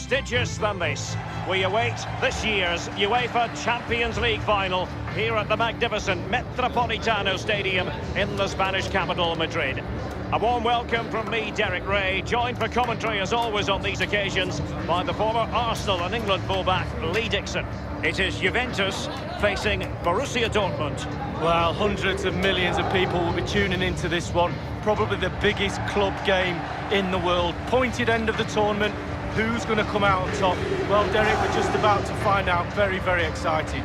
prestigious than this. We await this year's UEFA Champions League final here at the magnificent Metropolitano Stadium in the Spanish capital, Madrid. A warm welcome from me, Derek Ray, joined for commentary as always on these occasions by the former Arsenal and England fullback Lee Dixon. It is Juventus facing Borussia Dortmund. Well, hundreds of millions of people will be tuning into this one. Probably the biggest club game in the world. Pointed end of the tournament. Who's going to come out on top? Well, Derek, we're just about to find out. Very, very excited.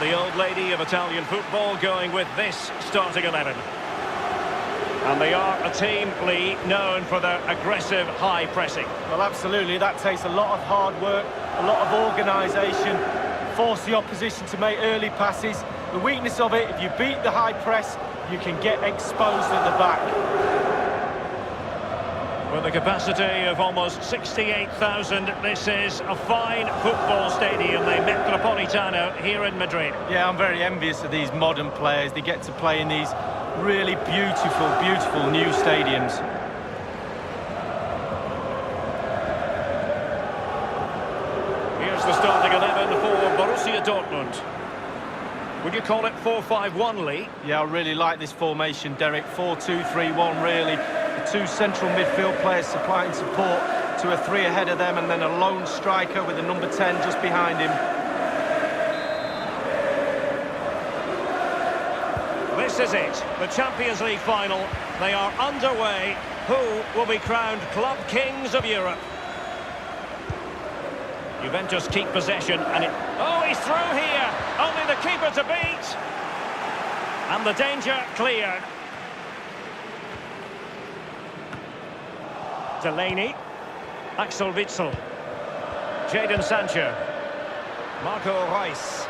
The old lady of Italian football going with this starting 11. And they are a team, Lee, known for their aggressive high pressing. Well, absolutely. That takes a lot of hard work, a lot of organisation, force the opposition to make early passes. The weakness of it, if you beat the high press, you can get exposed at the back. With a capacity of almost 68,000, this is a fine football stadium, the Metropolitano here in Madrid. Yeah, I'm very envious of these modern players. They get to play in these really beautiful, beautiful new stadiums. Here's the starting 11 for Borussia Dortmund. Would you call it 4-5-1, Lee? Yeah, I really like this formation, Derek. 4-2-3-1, really. The two central midfield players supplying support to a three ahead of them, and then a lone striker with a number 10 just behind him. This is it, the Champions League final. They are underway. Who will be crowned club kings of Europe? Juventus keep possession, and it... Oh, he's through here! Only the keeper to beat! And the danger cleared. Delaney, Axel Witsel, Jadon Sancho, Marco Reus,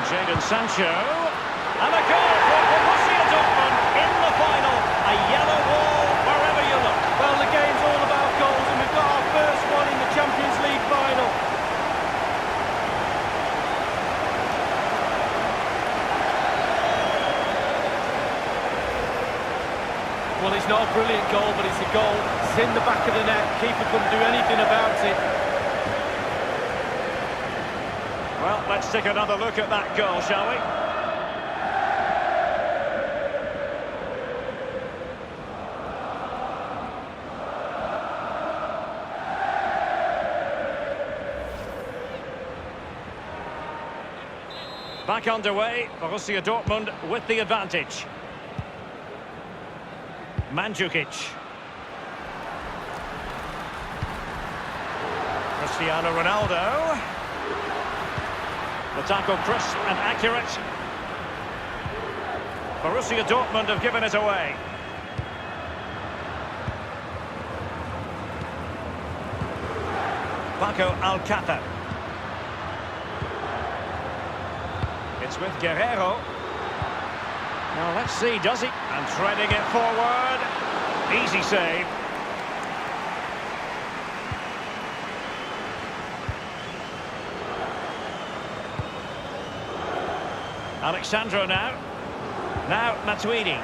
Jadon Sancho, and a goal for Borussia Dortmund in the final. A yellow wall wherever you look. Well, the game's all about goals, and we've got our first one in the Champions League final. Well, it's not a brilliant goal, but it's a goal. It's in the back of the net. Keeper couldn't do anything about it. Well, let's take another look at that goal, shall we? Back underway, Borussia Dortmund with the advantage. Mandzukic. Cristiano Ronaldo. The tackle crisp and accurate. Borussia Dortmund have given it away. Paco Alcácer. It's with Guerrero. Now let's see, does he? And threading it forward. Easy save. Alexandro now. Now Matuidi.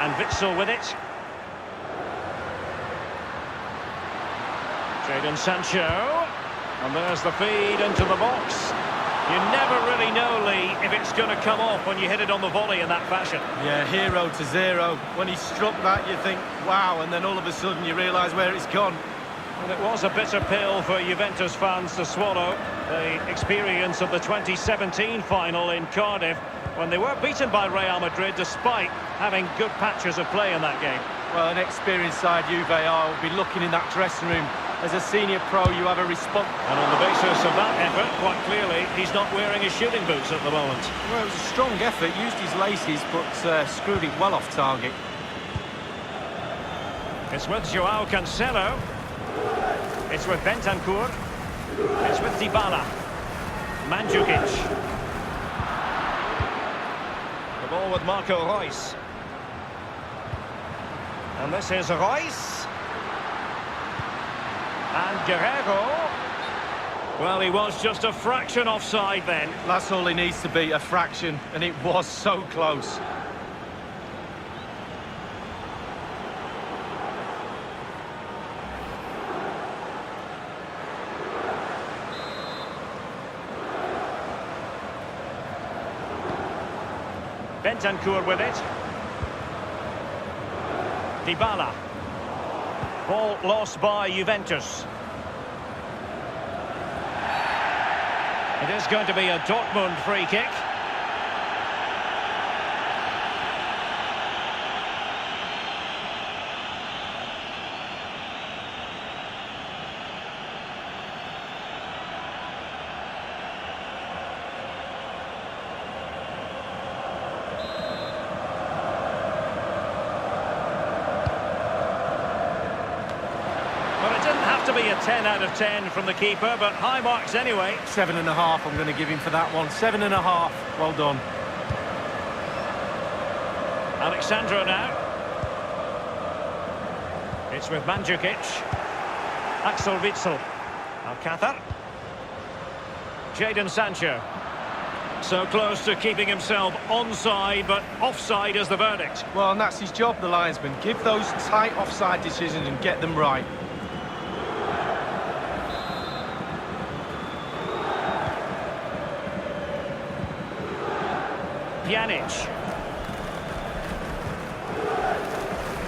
And Witsel with it. Jadon Sancho. And there's the feed into the box. You never really know, Lee, if it's going to come off when you hit it on the volley in that fashion. Yeah, 0-0. When he struck that, you think, wow, and then all of a sudden you realise where it's gone. And it was a bitter pill for Juventus fans to swallow. The experience of the 2017 final in Cardiff, when they were beaten by Real Madrid despite having good patches of play in that game. Well, an experienced side Juve will be looking in that dressing room. As a senior pro, you have a response. And on the basis of that effort, quite clearly, he's not wearing his shooting boots at the moment. Well, it was a strong effort, used his laces, but screwed it well off target. It's with Joao Cancelo. It's with Bentancur. It's with Dybala. Mandzukic. The ball with Marco Reus. And this is Reus. And Guerrero. Well, he was just a fraction offside then. That's all he needs to be, a fraction, and it was so close. Bentancur with it. Dybala. Ball lost by Juventus. It is going to be a Dortmund free kick. To be a 10 out of 10 from the keeper, but high marks anyway. 7.5 I'm going to give him for that one. 7.5. Well done. Alexandro now. It's with Mandzukic. Axel Witsel. Alcázar. Jadon Sancho. So close to keeping himself onside, but offside is the verdict. Well, and that's his job, the linesman. Give those tight offside decisions and get them right. Pjanic.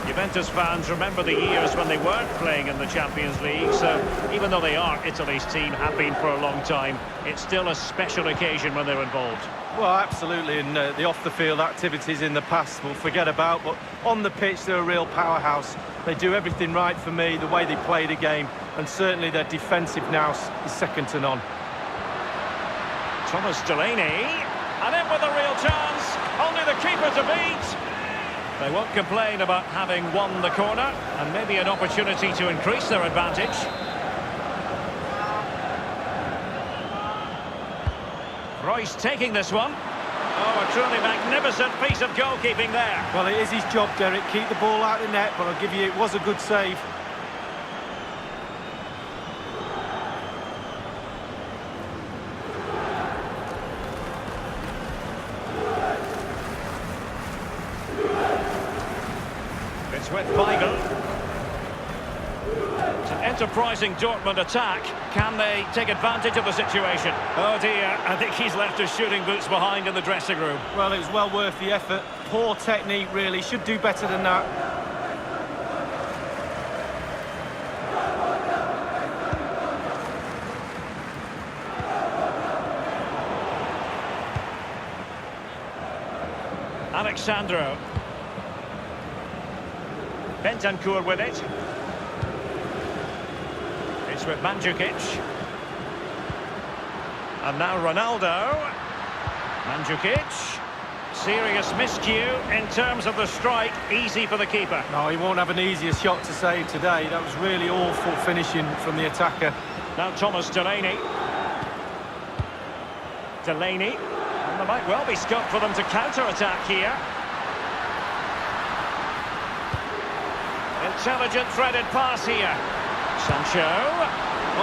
Juventus fans remember the years when they weren't playing in the Champions League, so even though they are Italy's team, have been for a long time, it's still a special occasion when they're involved. Well, absolutely, and the off-the-field activities in the past we'll forget about, but on the pitch they're a real powerhouse. They do everything right for me, the way they play the game, and certainly their defensive nous is second to none. Thomas Delaney. And in with a real chance, only the keeper to beat. They won't complain about having won the corner, and maybe an opportunity to increase their advantage. Reus taking this one. Oh, a truly magnificent piece of goalkeeping there. Well, it is his job, Derek. Keep the ball out of the net, but I'll give you, it was a good save. It's with Weigl. It's an enterprising Dortmund attack. Can they take advantage of the situation? Oh dear, I think he's left his shooting boots behind in the dressing room. Well, it was well worth the effort. Poor technique, really. Should do better than that. Alexandro. Bentancur with it. It's with Mandzukic. And now Ronaldo. Mandzukic. Serious miscue in terms of the strike. Easy for the keeper. No, he won't have an easier shot to save today. That was really awful finishing from the attacker. Now Thomas Delaney. Delaney. And there might well be scope for them to counter-attack here. Intelligent threaded pass here. Sancho.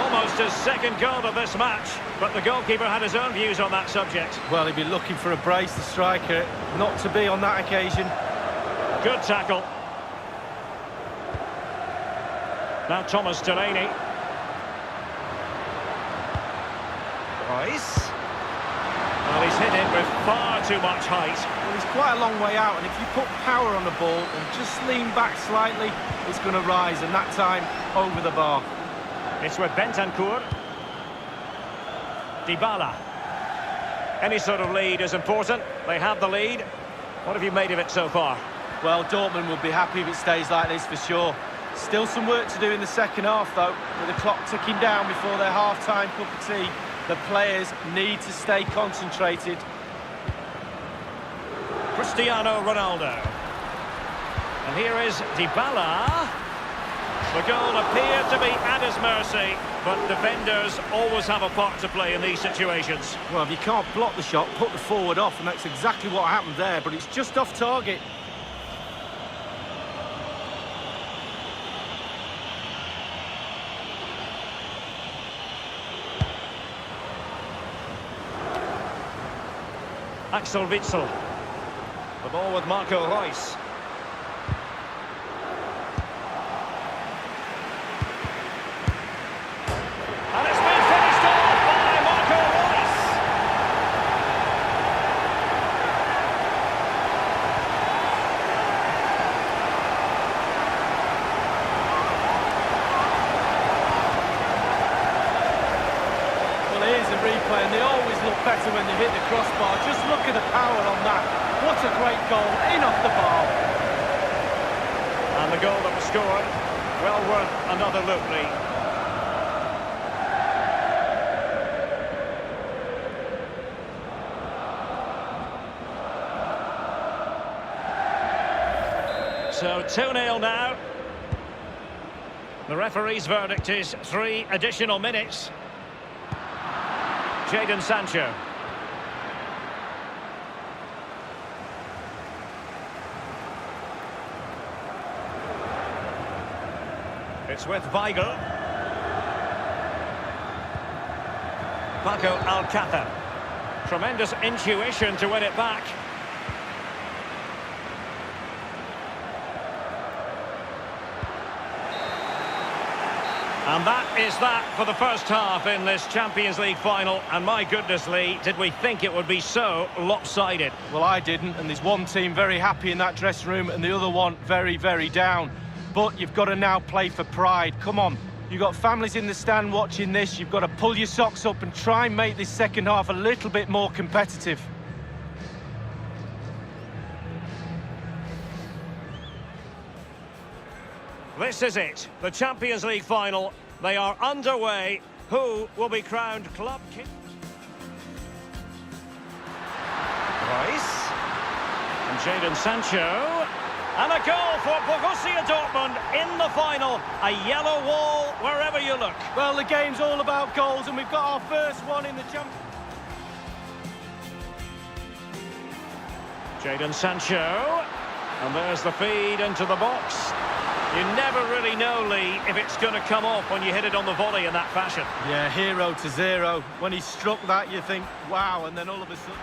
Almost his second goal of this match, but the goalkeeper had his own views on that subject. Well, he'd be looking for a brace, the striker, not to be on that occasion. Good tackle. Now Thomas Delaney. Reus. Well, he's hit it with far too much height. Well, he's quite a long way out, and if you put power on the ball and just lean back slightly, it's going to rise, and that time over the bar. It's with Bentancur. Dybala. Any sort of lead is important. They have the lead. What have you made of it so far? Well, Dortmund will be happy if it stays like this for sure. Still some work to do in the second half, though. With the clock ticking down before their half-time cup of tea, the players need to stay concentrated. Cristiano Ronaldo. And here is Dybala. The goal appeared to be at his mercy, but defenders always have a part to play in these situations. Well, if you can't block the shot, put the forward off, and that's exactly what happened there, but it's just off target. Axel Witsel. The ball with Marco Reus. And it's been finished off by Marco Reus. Well, here's a replay, and they always look better when they hit the crossbar. Just look at the power on that. What a great goal, in off the bar. And the goal that was scored, well worth another look, Lee. So 2-0 now. The referee's verdict is 3 additional minutes. Jadon Sancho. It's with Weigl. Paco Alcácer. Tremendous intuition to win it back. And that is that for the first half in this Champions League final. And my goodness, Lee, did we think it would be so lopsided? Well, I didn't, and there's one team very happy in that dressing room and the other one very, very down. But you've got to now play for pride. Come on, you've got families in the stand watching this. You've got to pull your socks up and try and make this second half a little bit more competitive. This is it, the Champions League final. They are underway. Who will be crowned club king? Reus. And Jadon Sancho. And a goal for Borussia Dortmund in the final. A yellow wall wherever you look. Well, the game's all about goals, and we've got our first one in the Champions League. Jadon Sancho. And there's the feed into the box. You never really know, Lee, if it's going to come off when you hit it on the volley in that fashion. Yeah, 0-0. When he struck that, you think, wow, and then all of a sudden...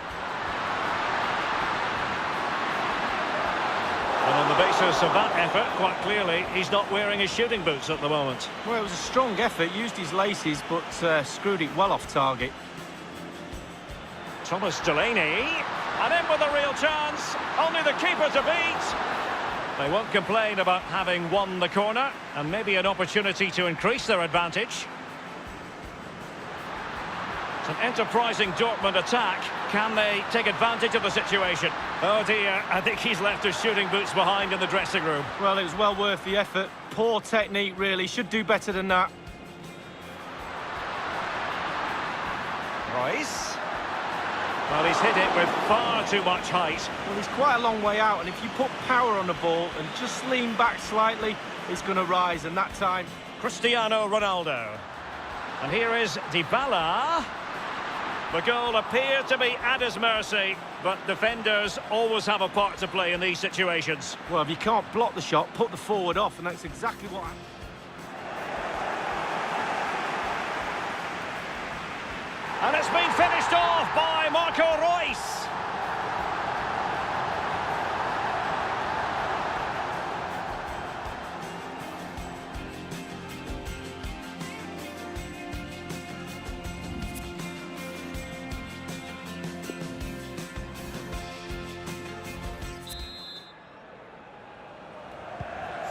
And on the basis of that effort, quite clearly, he's not wearing his shooting boots at the moment. Well, it was a strong effort, used his laces, but screwed it well off target. Thomas Delaney, and in with a real chance, only the keeper to beat. They won't complain about having won the corner, and maybe an opportunity to increase their advantage. It's an enterprising Dortmund attack. Can they take advantage of the situation? Oh dear, I think he's left his shooting boots behind in the dressing room. Well, it was well worth the effort. Poor technique, really. Should do better than that. Reus. Well, he's hit it with far too much height. Well, he's quite a long way out, and if you put power on the ball and just lean back slightly, it's going to rise, and that time... Cristiano Ronaldo. And here is Dybala. The goal appeared to be at his mercy, but defenders always have a part to play in these situations. Well, if you can't block the shot, put the forward off, and that's exactly what happened. And it's been finished off by Marco Reus.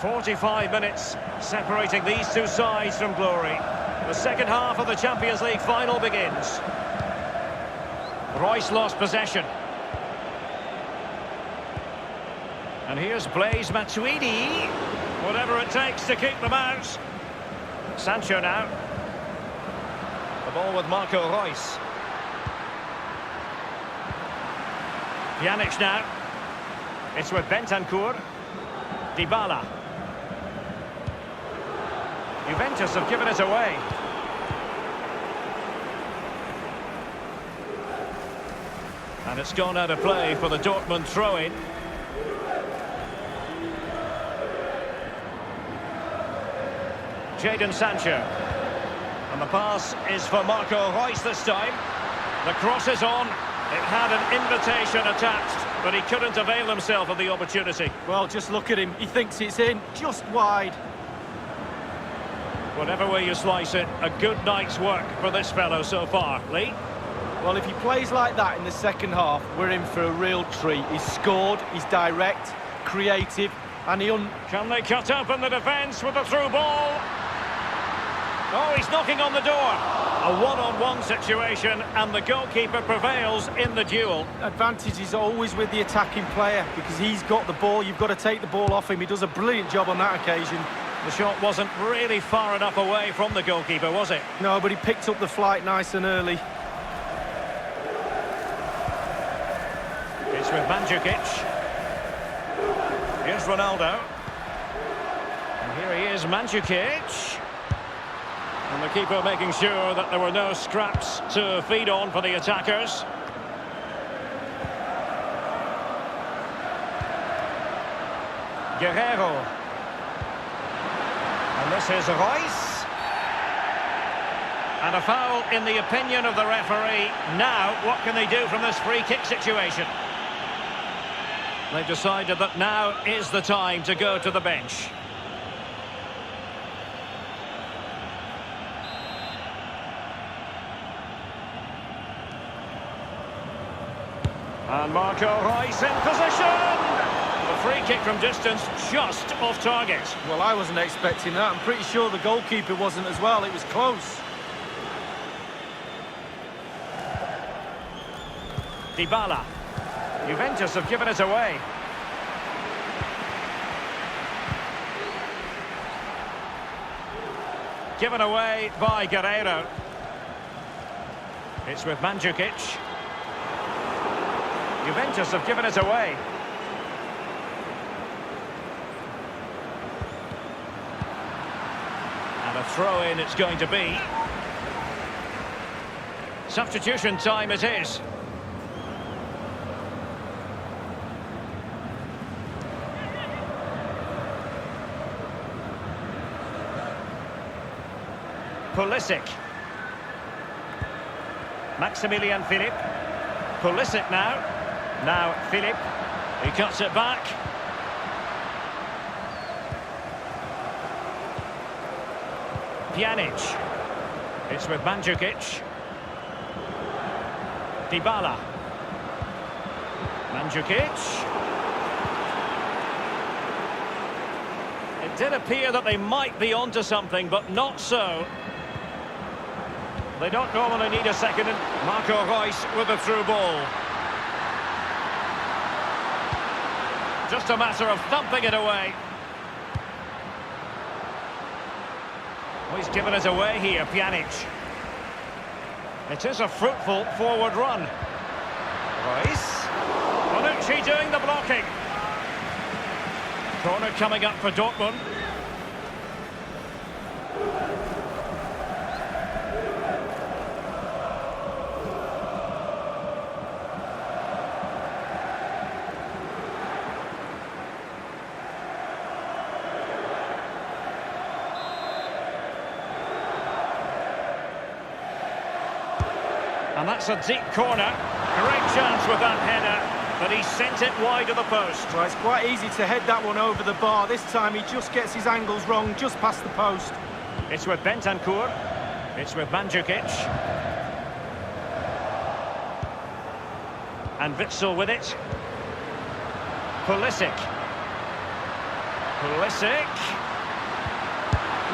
45 minutes separating these two sides from glory. The second half of the Champions League final begins. Royce lost possession. And here's Blaise Matuidi. Whatever it takes to keep them out. Sancho now. The ball with Marco Reus. Pjanic now. It's with Bentancur. Dybala. Juventus have given it away. And it's gone out of play for the Dortmund throw-in. Jadon Sancho. And the pass is for Marco Reus this time. The cross is on. It had an invitation attached, but he couldn't avail himself of the opportunity. Well, just look at him. He thinks it's in, just wide. Whatever way you slice it, a good night's work for this fellow so far. Lee? Well, if he plays like that in the second half, we're in for a real treat. He's scored, he's direct, creative, and Can they cut up in the defence with a through ball? Oh, he's knocking on the door. A one-on-one situation, and the goalkeeper prevails in the duel. Advantage is always with the attacking player, because he's got the ball. You've got to take the ball off him. He does a brilliant job on that occasion. The shot wasn't really far enough away from the goalkeeper, was it? No, but he picked up the flight nice and early. It's with Mandzukic. Here's Ronaldo. And here he is, Mandzukic. And the keeper making sure that there were no scraps to feed on for the attackers. Guerrero. And this is Reus. And a foul in the opinion of the referee. Now, what can they do from this free kick situation? They've decided that now is the time to go to the bench. And Marco Reus in position! The free kick from distance just off target. Well, I wasn't expecting that. I'm pretty sure the goalkeeper wasn't as well. It was close. Dybala. Juventus have given it away. Given away by Guerrero. It's with Mandzukic. Juventus have given it away. And a throw-in it's going to be. Substitution time it is. Pulisic. Maximilian Philipp. Pulisic now. Now Philipp. He cuts it back. Pjanic. It's with Mandzukic. Dybala. Mandzukic. It did appear that they might be onto something, but not so. They don't normally need a second. Marco Reus with a through ball. Just a matter of thumping it away. Oh, he's given it away here, Pjanic. It is a fruitful forward run. Reus. Bonucci doing the blocking. Corner coming up for Dortmund. And that's a deep corner. Great chance with that header, but he sent it wide of the post. Well, it's quite easy to head that one over the bar. This time he just gets his angles wrong, just past the post. It's with Bentancur. It's with Mandzukic. And Witsel with it. Pulisic. Pulisic.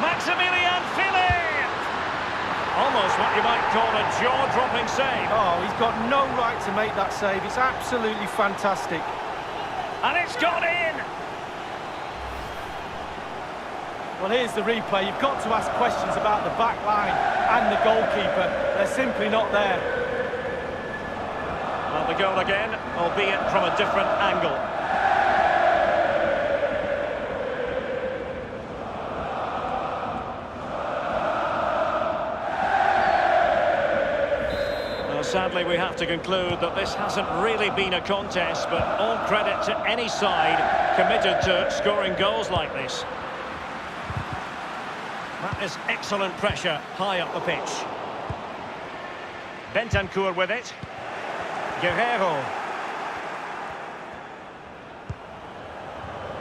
Maximilian Philipp! Almost what you might call a jaw-dropping save. Oh, he's got no right to make that save. It's absolutely fantastic. And it's gone in! Well, here's the replay. You've got to ask questions about the back line and the goalkeeper. They're simply not there. Well, the goal again, albeit from a different angle. Sadly, we have to conclude that this hasn't really been a contest, but all credit to any side committed to scoring goals like this. That is excellent pressure high up the pitch. Bentancur with it. Guerrero.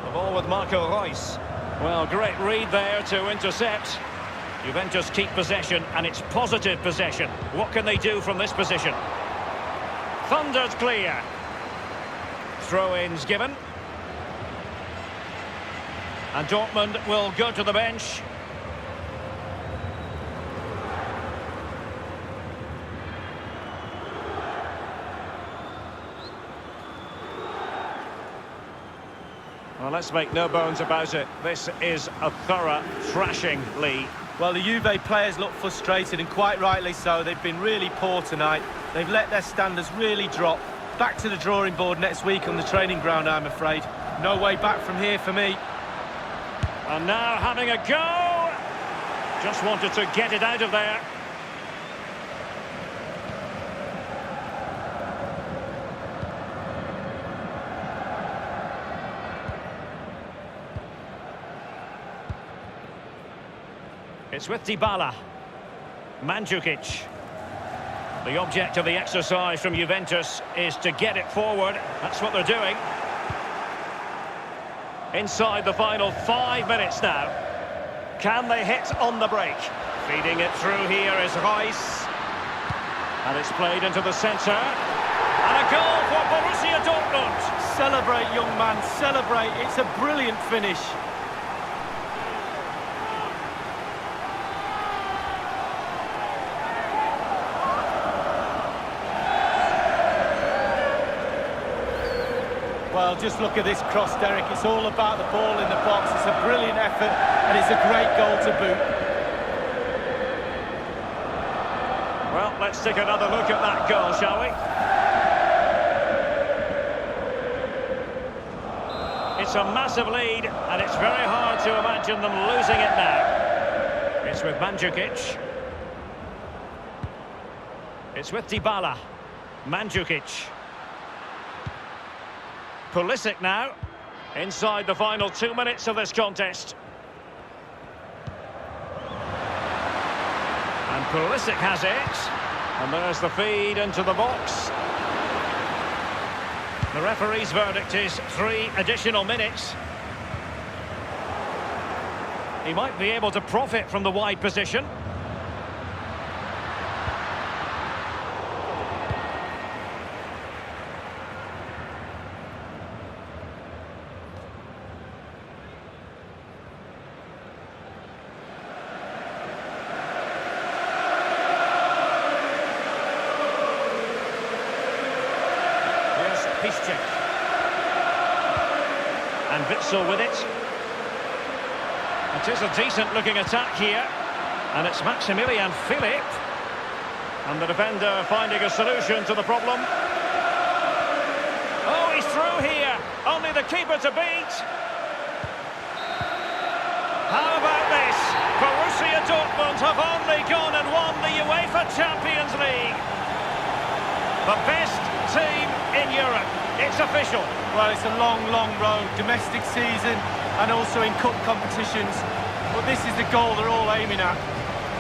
The ball with Marco Reus. Well, great read there to intercept. Juventus keep possession, and it's positive possession. What can they do from this position? Thundered clear. Throw-ins given. And Dortmund will go to the bench. Well, let's make no bones about it. This is a thorough thrashing, Lee. Well, the Juve players look frustrated, and quite rightly so. They've been really poor tonight. They've let their standards really drop. Back to the drawing board next week on the training ground, I'm afraid. No way back from here for me. And now having a go. Just wanted to get it out of there. It's with Dybala. Mandzukic. The object of the exercise from Juventus is to get it forward. That's what they're doing. Inside the final 5 minutes now. Can they hit on the break? Feeding it through here is Reus. And it's played into the centre. And a goal for Borussia Dortmund. Celebrate, young man, celebrate. It's a brilliant finish. Well, just look at this cross, Derek. It's all about the ball in the box. It's a brilliant effort, and it's a great goal to boot. Well, let's take another look at that goal, shall we? It's a massive lead, and it's very hard to imagine them losing it now. It's with Mandzukic. It's with Dybala. Mandzukic. Pulisic now, inside the final 2 minutes of this contest. And Pulisic has it. And there's the feed into the box. The referee's verdict is 3 additional minutes. He might be able to profit from the wide position. And Witsel with it. It is a decent-looking attack here. And it's Maximilian Philipp. And the defender finding a solution to the problem. Oh, he's through here. Only the keeper to beat. How about this? Borussia Dortmund have only gone and won the UEFA Champions League. The best team in Europe. It's official. Well, it's a long, long road. Domestic season and also in cup competitions. But this is the goal they're all aiming at.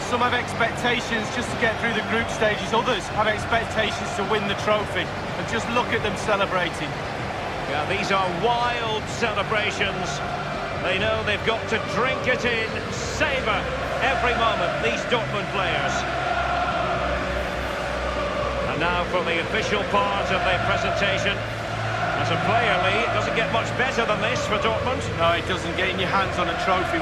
Some have expectations just to get through the group stages. Others have expectations to win the trophy. And just look at them celebrating. Yeah, these are wild celebrations. They know they've got to drink it in, savour every moment, these Dortmund players. And now for the official part of the presentation. A As a player, Lee, it doesn't get much better than this for Dortmund. No, it doesn't. Getting your hands on a trophy